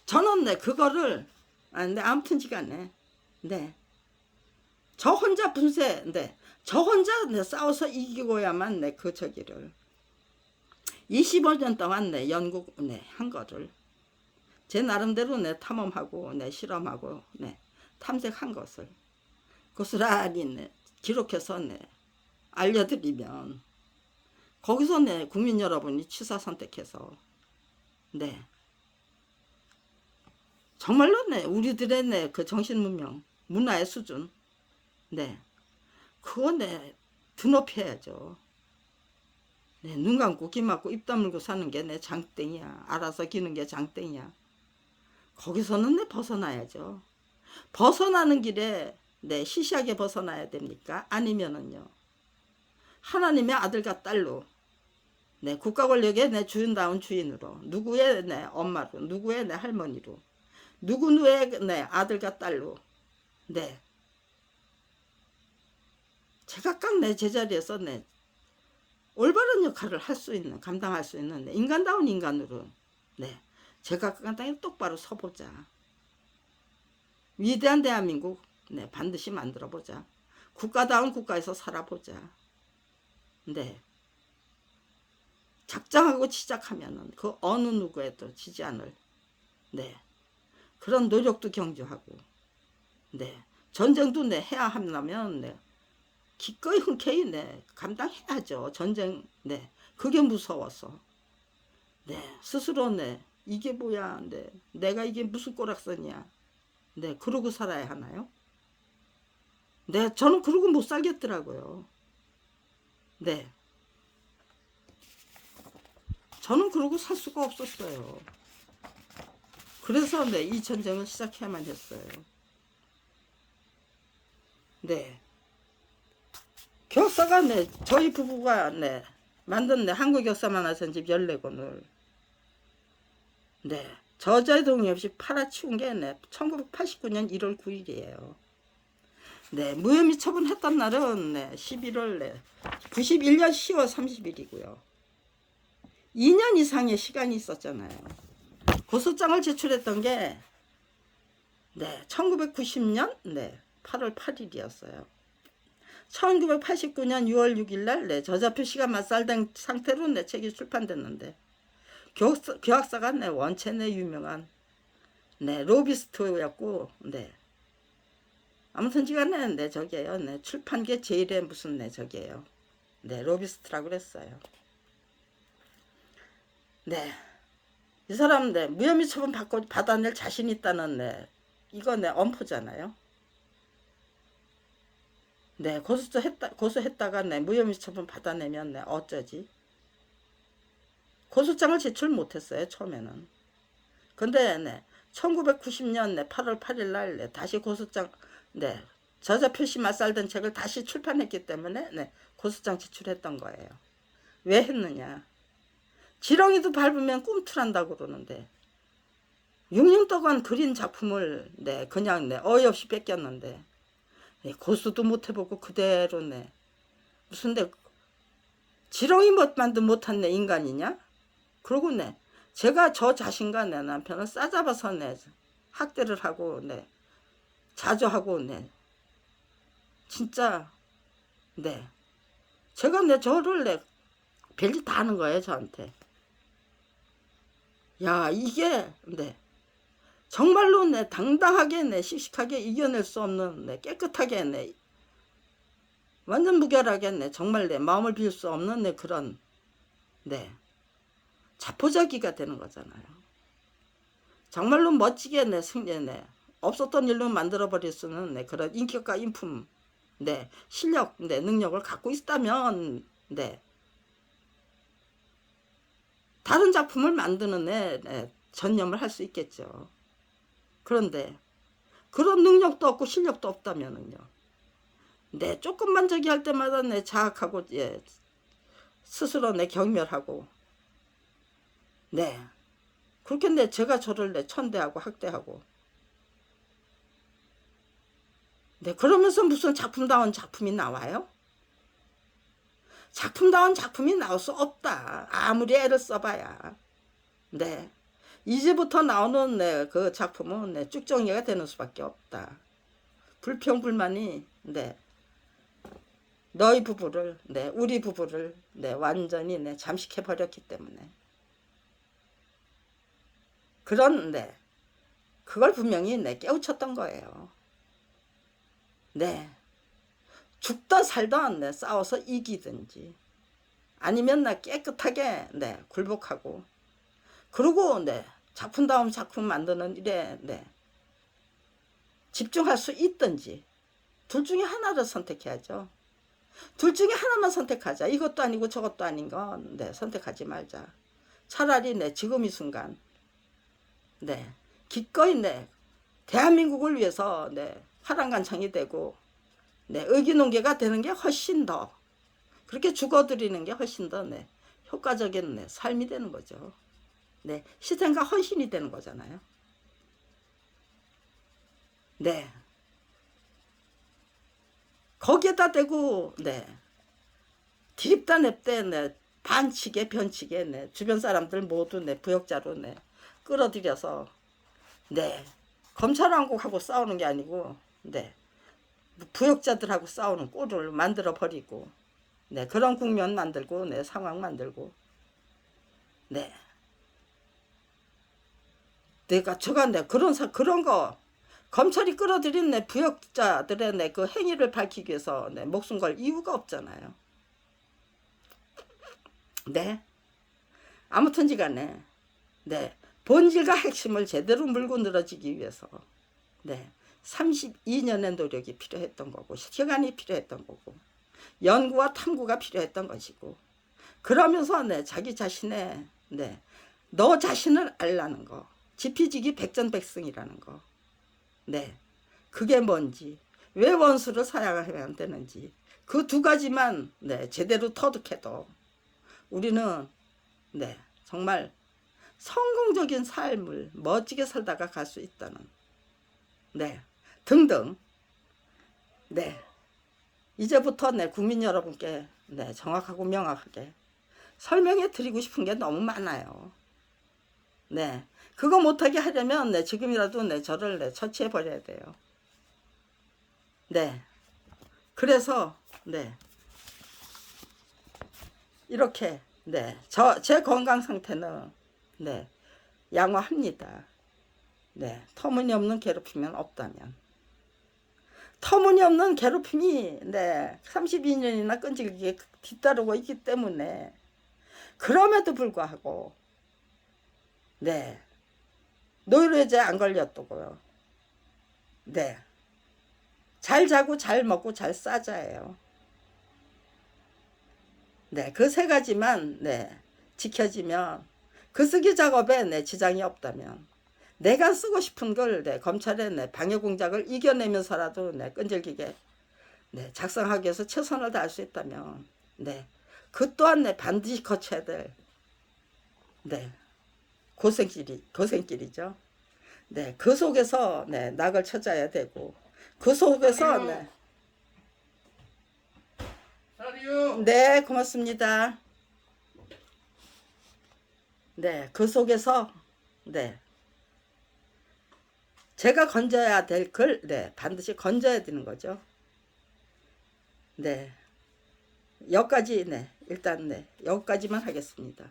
저는 네, 그거를 네, 아무튼 지간에 네, 저 혼자 분쇄, 네, 저 혼자 네, 싸워서 이기고야만 네, 그 저기를 25년 동안 네, 연구 네, 한 거를 제 나름대로 네, 탐험하고 네, 실험하고 네, 탐색한 것을 고스란히 네, 기록해서 네, 알려드리면 거기서 네, 국민 여러분이 취사 선택해서 네, 정말로 네, 우리들의 네, 그 정신문명 문화의 수준 네, 그거 네, 드높여야죠. 네, 눈 감고 귀 막고 입 다물고 사는 게 내 장땡이야. 알아서 기는 게 장땡이야. 거기서는 내 벗어나야죠. 벗어나는 길에 내 시시하게 벗어나야 됩니까? 아니면은요, 하나님의 아들과 딸로 내 국가 권력의 내 주인다운 주인으로, 누구의 내 엄마로, 누구의 내 할머니로, 누구의 내 아들과 딸로, 네, 제각각 내 제자리에서 내 올바른 역할을 할 수 있는, 감당할 수 있는 인간다운 인간으로 네, 제각각 땅에 똑바로 서보자. 위대한 대한민국 네, 반드시 만들어보자. 국가다운 국가에서 살아보자. 네, 작정하고 시작하면은 그 어느 누구에도 지지 않을 네, 그런 노력도 경주하고 네, 전쟁도 네, 해야 한다면 네, 기꺼이 흔쾌히 네, 감당해야죠. 전쟁 네, 그게 무서워서 네, 스스로 네, 이게 뭐야, 네, 내가 이게 무슨 꼬락서냐, 네, 그러고 살아야 하나요? 네, 저는 그러고 못 살겠더라고요. 네, 저는 그러고 살 수가 없었어요. 그래서 네, 이 전쟁을 시작해야만 했어요. 네, 격사가 네, 저희 부부가 네, 만든 네, 한국 역사만 하선집 14권을 네, 저자의 동의 없이 팔아치운 게 네, 1989년 1월 9일이에요. 네, 무혐의 처분했던 날은 네, 11월 네, 91년 10월 30일이고요. 2년 이상의 시간이 있었잖아요. 고소장을 제출했던 게 네, 1990년 네, 8월 8일이었어요. 1989년 6월 6일 날 네, 저자 표시가 맞살된 상태로 내 책이 출판됐는데 교학사가 네, 원체 내 유명한 네, 로비스트였고 네. 아무튼 지간에 네, 저기에요. 네, 출판계 제일의 무슨 네, 저기에요. 네, 로비스트라고 그랬어요. 네. 이 사람 네, 무혐의 처분 받아낼 자신 있다는 네, 이거 네, 엄포잖아요. 네, 고소했다가 네, 무혐의 처분 받아내면 네, 어쩌지? 고소장을 제출 못했어요, 처음에는. 근데 네, 1990년 네, 8월 8일 날 네, 다시 고소장 네, 저자 표시 맞살된 책을 다시 출판했기 때문에 네, 고소장 제출했던 거예요. 왜 했느냐? 지렁이도 밟으면 꿈틀한다고 그러는데 6년 동안 그린 작품을 네, 그냥 네, 어이없이 뺏겼는데 네, 고소도 못 해보고 그대로 네, 무슨 데 지렁이 못만도 못한 내 인간이냐? 그러고 네, 제가 저 자신과 내 남편을 싸잡아서 네, 학대를 하고 네, 자주 하고 네, 진짜 네, 제가 내 저를 내 별짓 다 하는 거예요, 저한테. 야, 이게 네, 정말로 네, 당당하게 네, 씩씩하게 이겨낼 수 없는 네, 깨끗하게 네, 완전 무결하게 네, 정말 내 마음을 비울 수 없는 네, 그런 네, 자포자기가 되는 거잖아요. 정말로 멋지게 내 승리 네, 없었던 일로 만들어 버릴 수는 네, 그런 인격과 인품 네, 실력 네, 능력을 갖고 있다면 네, 다른 작품을 만드는 데 네, 전념을 할 수 있겠죠. 그런데 그런 능력도 없고 실력도 없다면은요. 네, 조금만 저기 할 때마다 내 자학하고 예, 스스로 내 경멸하고 네, 그렇게 내 제가 저를 내 천대하고 학대하고 네, 그러면서 무슨 작품다운 작품이 나와요? 작품다운 작품이 나올 수 없다. 아무리 애를 써봐야. 네, 이제부터 나오는 네, 그 작품은 네, 쭉정리가 되는 수밖에 없다. 불평불만이 네, 너희 부부를, 네, 우리 부부를, 네, 완전히, 네, 잠식해 버렸기 때문에. 그런, 네, 그걸 분명히, 네, 깨우쳤던 거예요. 네, 죽던 살던, 네, 싸워서 이기든지, 아니면, 나 깨끗하게, 네, 굴복하고, 그리고, 네, 작품 다음 작품 만드는 일에, 네, 집중할 수 있든지, 둘 중에 하나를 선택해야죠. 둘 중에 하나만 선택하자. 이것도 아니고 저것도 아닌 건, 네, 선택하지 말자. 차라리, 네, 지금 이 순간, 네, 기꺼이, 네, 대한민국을 위해서, 네, 화랑간창이 되고, 네, 의기농계가 되는 게 훨씬 더, 그렇게 죽어드리는 게 훨씬 더, 네, 효과적인, 네, 삶이 되는 거죠. 네, 희생과 헌신이 되는 거잖아요. 네, 거기에다 대고, 네, 디립다 냅대, 네, 반칙에 변칙에, 네, 주변 사람들 모두, 네, 부역자로, 네, 끌어들여서, 네, 검찰왕국하고 싸우는 게 아니고, 네, 부역자들하고 싸우는 꼴을 만들어 버리고, 네, 그런 국면 만들고, 네, 상황 만들고, 네, 내가 저가, 네, 그런 거 검찰이 끌어들인, 네, 부역자들의, 네, 그 행위를 밝히기 위해서, 네, 목숨 걸 이유가 없잖아요. 네, 아무튼지간에, 네, 본질과 핵심을 제대로 물고 늘어지기 위해서, 네, 32년의 노력이 필요했던 거고, 시간이 필요했던 거고, 연구와 탐구가 필요했던 것이고, 그러면서, 네, 자기 자신의, 네, 너 자신을 알라는 거, 지피지기 백전백승이라는 거, 네, 그게 뭔지, 왜 원수를 사랑해야 되는지, 그 두 가지만, 네, 제대로 터득해도 우리는, 네, 정말 성공적인 삶을 멋지게 살다가 갈 수 있다는, 네, 등등, 네, 이제부터, 네, 국민 여러분께, 네, 정확하고 명확하게 설명해 드리고 싶은 게 너무 많아요. 네, 그거 못하게 하려면, 네, 지금이라도, 네, 저를, 네, 처치해 버려야 돼요. 네, 그래서, 네, 이렇게, 네, 제 건강 상태는, 네, 양호합니다. 네, 터무니없는 괴롭히면 없다면. 터무니없는 괴롭힘이, 네, 32년이나 끈질기게 뒤따르고 있기 때문에, 그럼에도 불구하고, 네, 노이로제 안 걸렸다고요. 네, 잘 자고 잘 먹고 잘 싸자예요. 네, 그 세 가지만, 네, 지켜지면, 그 쓰기 작업에, 네, 지장이 없다면, 내가 쓰고 싶은 걸, 네, 검찰의, 네, 방해 공작을 이겨내면서라도, 네, 끈질기게, 네, 작성하기 위해서 최선을 다할 수 있다면, 네, 그 또한, 네, 반드시 거쳐야 될, 네, 고생길이죠. 네, 그 속에서, 네, 낙을 찾아야 되고, 그 속에서, 네, 네, 고맙습니다. 네, 그 속에서, 네, 제가 건져야 될 걸, 네, 반드시 건져야 되는 거죠. 네, 여기까지, 네, 일단, 네, 여기까지만 하겠습니다.